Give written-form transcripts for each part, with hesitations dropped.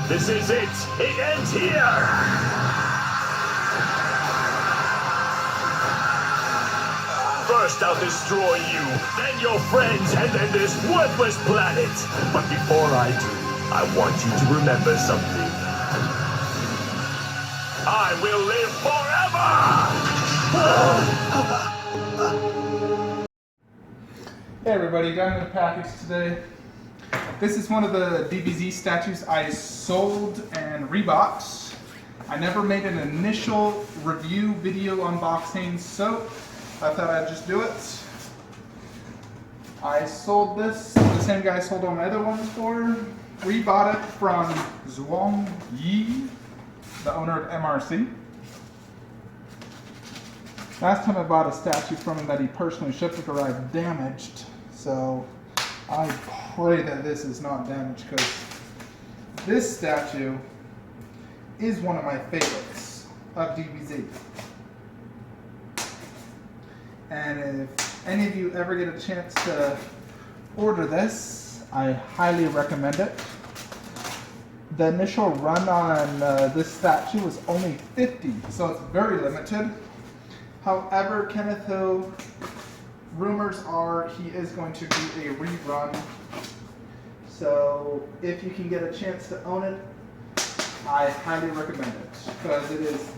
This is it! It ends here! First I'll destroy you, then your friends, and then this worthless planet! But before I do, I want you to remember something. I will live forever! Hey everybody, got in the package today. This is one of the DBZ statues I sold and rebought. I never made an initial review video unboxing, so I thought I'd just do it. I sold this, the same guy I sold all my other ones for. Rebought it from Zhuang Yi, the owner of MRC. Last time I bought a statue from him that he personally shipped, it arrived damaged. So I pray that this is not damaged, because this statue is one of my favorites of DBZ. And if any of you ever get a chance to order this, I highly recommend it. The initial run on this statue was only 50, so it's very limited. However, Kenneth Ho, rumors are he is going to do a rerun. So if you can get a chance to own it, I highly recommend it, because it is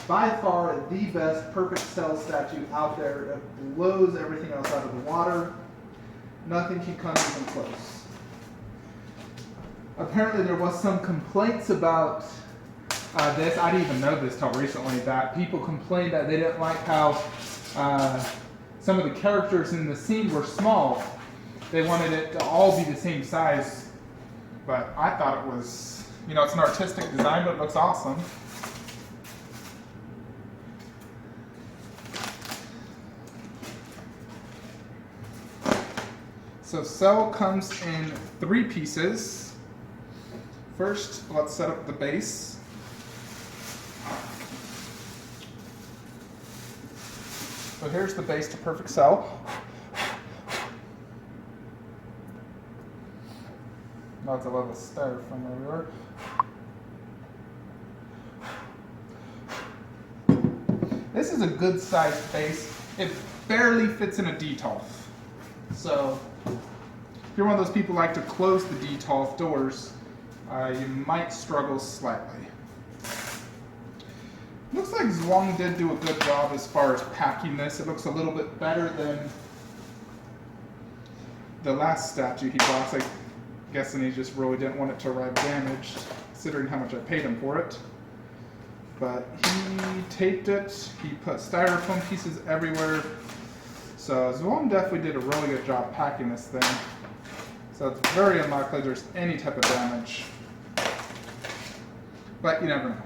by far the best perfect cell statue out there. It blows everything else out of the water. Nothing can come even close. Apparently there was some complaints about this. I didn't even know this till recently, that people complained that they didn't like how some of the characters in the scene were small. They wanted it to all be the same size, but I thought it was, you know, it's an artistic design, but it looks awesome. So Cell comes in 3 pieces. First, let's set up the base. So here's the base to Perfect Cell. Lots of little styrofoam everywhere. This is a good sized base. It barely fits in a Detolf. So if you're one of those people who like to close the Detolf doors, you might struggle slightly. Looks like Zhuang did do a good job as far as packing this. It looks a little bit better than the last statue he bought. I'm guessing he just really didn't want it to arrive damaged, considering how much I paid him for it. But he taped it, he put styrofoam pieces everywhere. So Zhuang definitely did a really good job packing this thing. So it's very unlikely there's any type of damage. But you never know.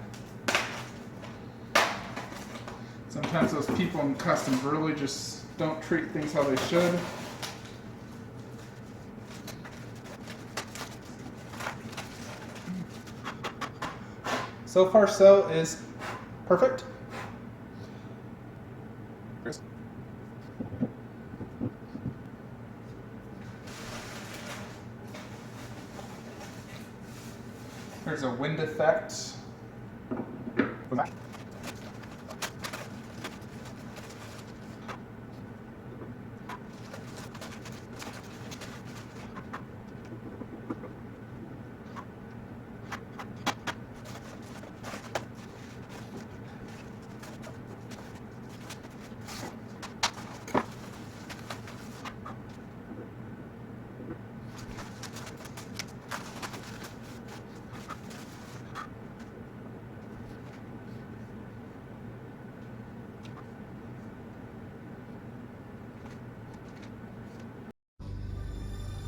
Sometimes those people in customs really just don't treat things how they should. So far, so is perfect. There's a wind effect.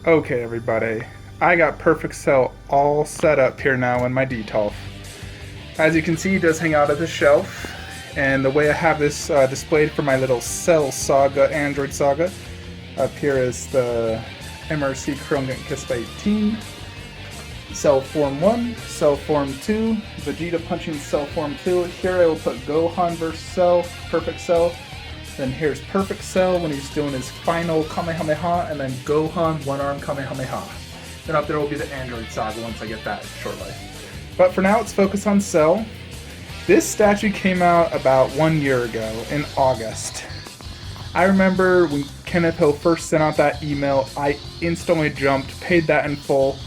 Okay everybody, I got Perfect Cell all set up here now in my Detolf. As you can see, it does hang out at the shelf, and the way I have this displayed for my little Cell Saga, Android Saga, up here is the MRC Krillin Kispa 18, Cell Form 1, Cell Form 2, Vegeta punching Cell Form 2. Here I will put Gohan vs. Cell, Perfect Cell. Then here's Perfect Cell when he's doing his final Kamehameha, and then Gohan one-arm Kamehameha. Then up there will be the Android Saga once I get that shortly. But for now, let's focus on Cell. This statue came out about 1 year ago in August. I remember when Kenneth Hill first sent out that email, I instantly jumped, paid that in full,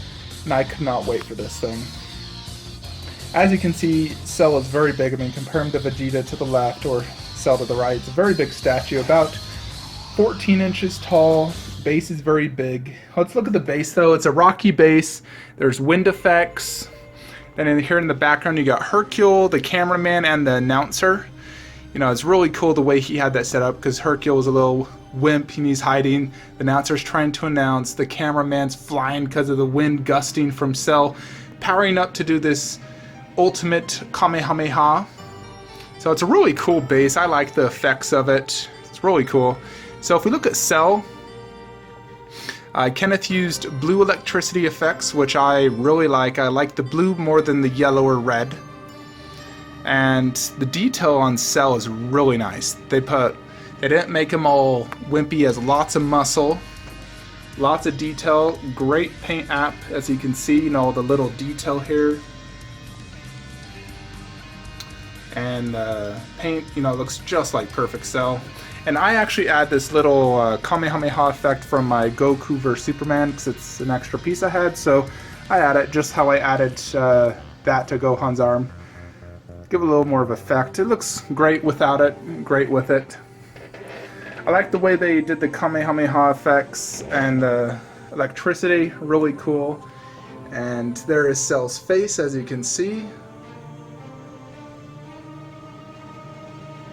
and I could not wait for this thing. As you can see, Cell is very big. I mean, compare him to Vegeta to the left or Cell to the right. It's a very big statue, about 14 inches tall. Base is very big. Let's look at the base though. It's a rocky base. There's wind effects. Then in here in the background you got Hercule, the cameraman, and the announcer. You know, it's really cool the way he had that set up because Hercule was a little wimp and he's hiding. The announcer's trying to announce. The cameraman's flying because of the wind gusting from Cell, powering up to do this ultimate Kamehameha. So it's a really cool base. I like the effects of it. It's really cool. So if we look at Cell, Kenneth used blue electricity effects, which I really like. I like the blue more than the yellow or red. And the detail on Cell is really nice. They didn't make him all wimpy. He has lots of muscle, lots of detail, great paint app, as you can see, you know, the little detail here. And paint, you know, looks just like Perfect Cell. And I actually add this little Kamehameha effect from my Goku vs Superman because it's an extra piece I had, so I add it just how I added that to Gohan's arm. Give it a little more of effect. It looks great without it, great with it. I like the way they did the Kamehameha effects and the electricity, really cool. And there is Cell's face, as you can see.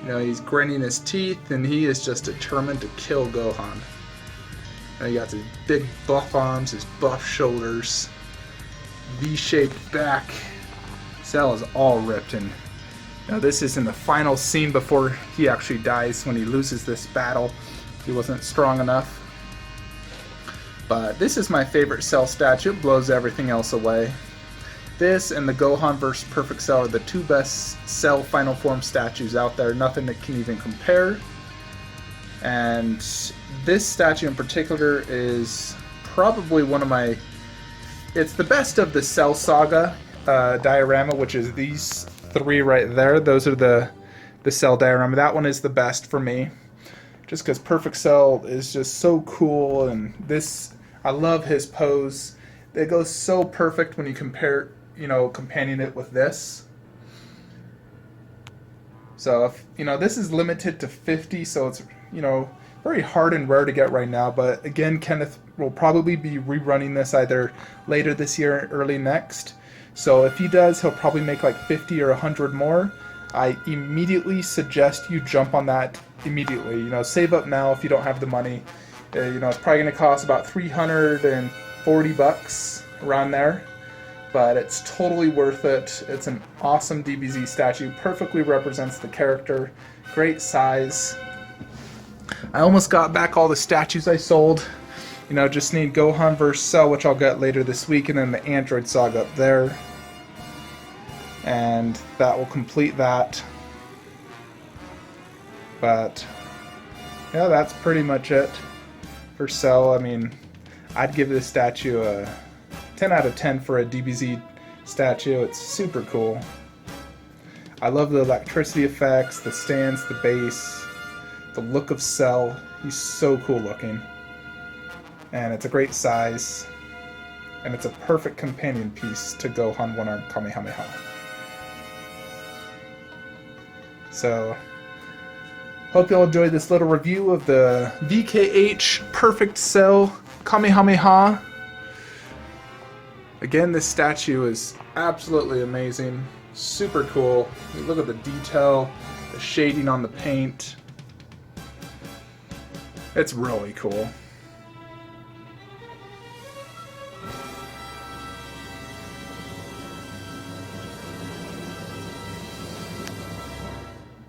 You know, he's gritting his teeth, and he is just determined to kill Gohan. And he got his big buff arms, his buff shoulders, V-shaped back. Cell is all ripped, and you know, this is in the final scene before he actually dies when he loses this battle. He wasn't strong enough. But this is my favorite Cell statue. It blows everything else away. This and the Gohan vs Perfect Cell are the two best Cell Final Form statues out there. Nothing that can even compare. And this statue in particular is probably one of my... It's the best of the Cell Saga diorama, which is these three right there. Those are the Cell diorama. That one is the best for me. Just because Perfect Cell is just so cool, and this... I love his pose. It goes so perfect when you compare... you know, companion it with this. So if, you know, this is limited to 50, so it's, you know, very hard and rare to get right now, but again, Kenneth will probably be rerunning this either later this year or early next. So if he does, he'll probably make like 50 or 100 more. I immediately suggest you jump on that immediately. You know, save up now if you don't have the money. You know, it's probably going to cost about $340 around there. But it's totally worth it. It's an awesome DBZ statue. Perfectly represents the character. Great size. I almost got back all the statues I sold. You know, just need Gohan vs Cell, which I'll get later this week, and then the Android Saga up there. And that will complete that. But yeah, that's pretty much it for Cell. I mean, I'd give this statue a 10 out of 10 for a DBZ statue. It's super cool. I love the electricity effects, the stance, the base, the look of Cell. He's so cool looking. And it's a great size. And it's a perfect companion piece to Gohan One-Arm Kamehameha. So, hope y'all enjoyed this little review of the VKH Perfect Cell Kamehameha. Again, this statue is absolutely amazing. Super cool. You look at the detail, the shading on the paint. It's really cool.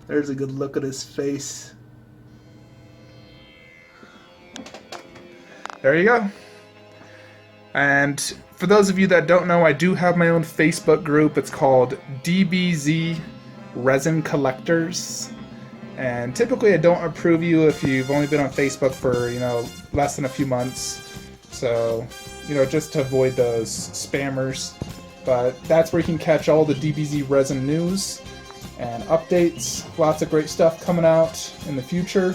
There's a good look at his face. There you go. And for those of you that don't know, I do have my own Facebook group. It's called DBZ Resin Collectors. And typically I don't approve you if you've only been on Facebook for, you know, less than a few months. So you know, just to avoid those spammers. But that's where you can catch all the DBZ resin news and updates. Lots of great stuff coming out in the future.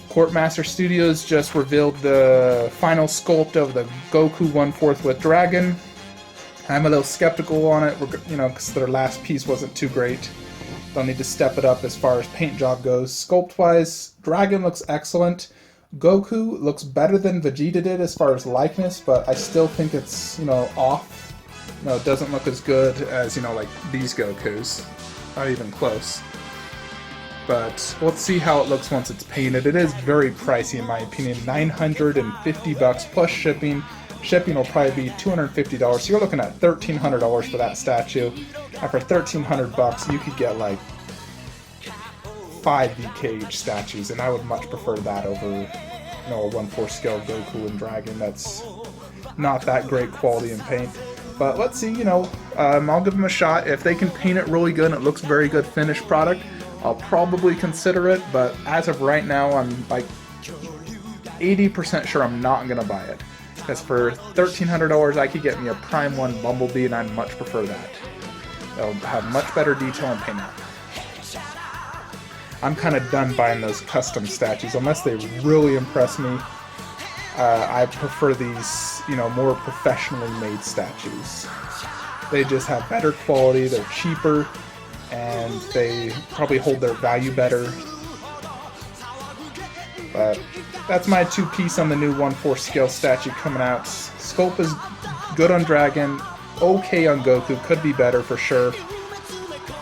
Courtmaster Studios just revealed the final sculpt of the Goku 1/4 with Dragon. I'm a little skeptical on it, you know, because their last piece wasn't too great. They'll need to step it up as far as paint job goes. Sculpt-wise, Dragon looks excellent. Goku looks better than Vegeta did as far as likeness, but I still think it's, you know, off. You know, it doesn't look as good as, you know, like these Gokus. Not even close. But let's see how it looks once it's painted. It is very pricey in my opinion, $950 plus shipping. Shipping will probably be $250, so you're looking at $1,300 for that statue. And for $1,300, you could get like 5 VKH statues, and I would much prefer that over, you know, a 1/4 scale Goku and Dragon. That's not that great quality in paint. But let's see, you know, I'll give them a shot. If they can paint it really good and it looks very good finished product, I'll probably consider it, but as of right now, I'm like 80% sure I'm not going to buy it. Because for $1,300, I could get me a Prime 1 Bumblebee, and I'd much prefer that. It'll have much better detail and paint out. I'm kind of done buying those custom statues, unless they really impress me. I prefer these, you know, more professionally made statues. They just have better quality, they're cheaper, and they probably hold their value better. But that's my 2-piece on the new 1/4 scale statue coming out. Sculpt is good on Dragon, okay on Goku, could be better for sure.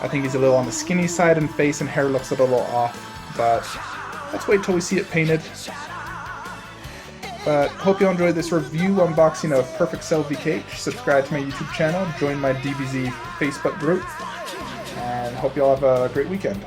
I think he's a little on the skinny side, and face and hair looks a little off, but let's wait till we see it painted. But hope you enjoyed this review unboxing of Perfect Cell VKH. Subscribe to my YouTube channel, join my DBZ Facebook group, and hope you all have a great weekend.